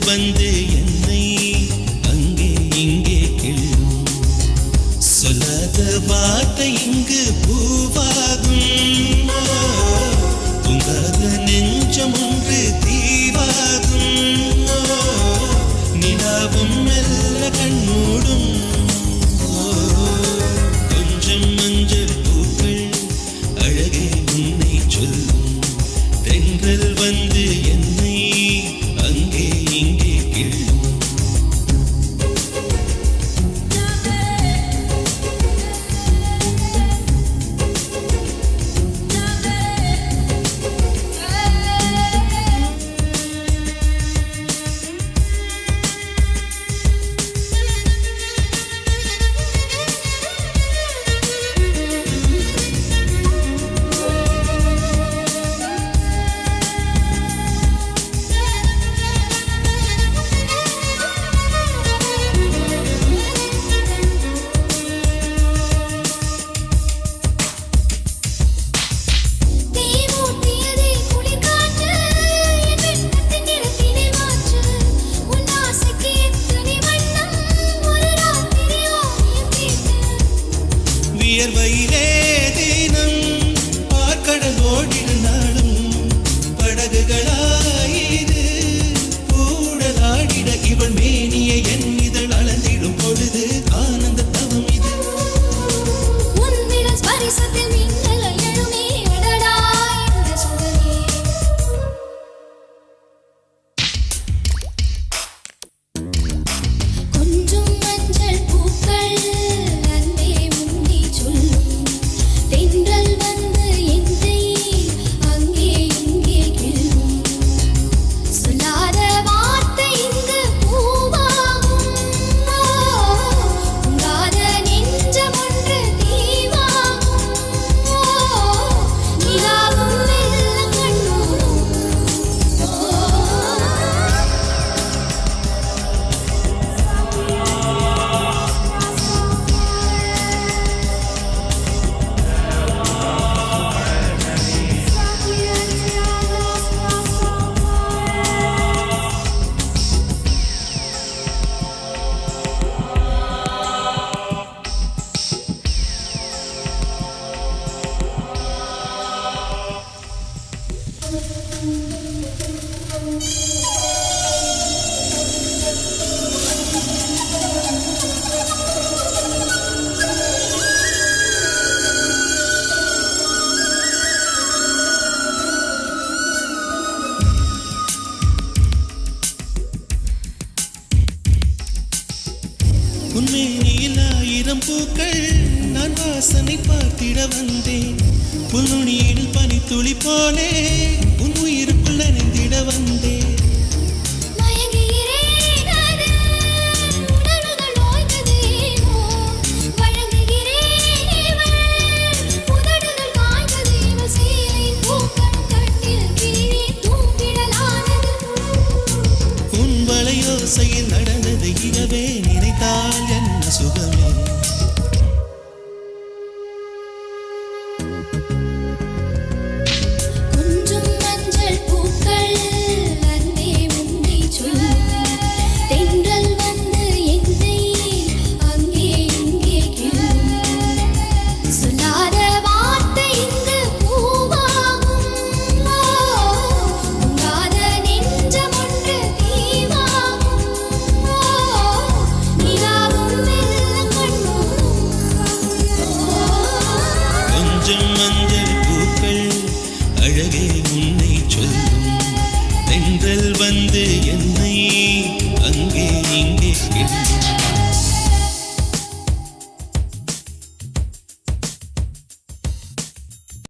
வந்து என்னை அங்கே இங்கே கிள்ளும். சொல்லாத வார்த்தை இங்கு பூவாகும். தூங்காத நெஞ்சம் ஒன்று தீவாகும். நிலாவும் மெல்ல கண்மூடும். கொஞ்சம் மஞ்சள் பூக்கள் அழகே உன்னை சொல்லும். தென்றல் வந்து என்னை அங்கே இங்கே கிள்ளும். வியர்வையிலே தினம் பார்க்கடல் ஓடினாலும் படகுகளாயிரு கூடலாடிட இவள் மேனியை என் இதழ் அளந்திடும் பொழுது ஆனந்த தவம் இது. கொஞ்சம் மஞ்சள் பூக்கள் அன்பே உன்னை சொல்லும். தென்றல் வந்து என்னை அங்கே இங்கே கிள்ளும். சொல்லாத வார்த்தை இங்கு பூவாகும். உங்காத நெஞ்சம் ஒன்று தீவாகும். நிலாவும் மெல்ல கண்மூடும். உன்மேனியில் 1000 பூக்கள் நான் வாசனை பார்த்திட வந்தேன். புல்நுனியில் பனித்துளி போலே உன் உயிருக்குள் நனைந்திட வந்தேன். உன் வளையோசையில் நடந்தது இரவே நினைத்தால் என்ன சுகமே. கொஞ்சம் மஞ்சள் பூக்கள் அன்பே உன்னை சொல்லும். தென்றல் வந்து என்னை அங்கே இங்கே கிள்ளும். சொல்லாத வார்த்தை இங்கு பூவாகும். உங்காத நெஞ்சம் ஒன்று தீவாகும். நிலாவும் மெல்ல கண்மூடும். கொஞ்சம்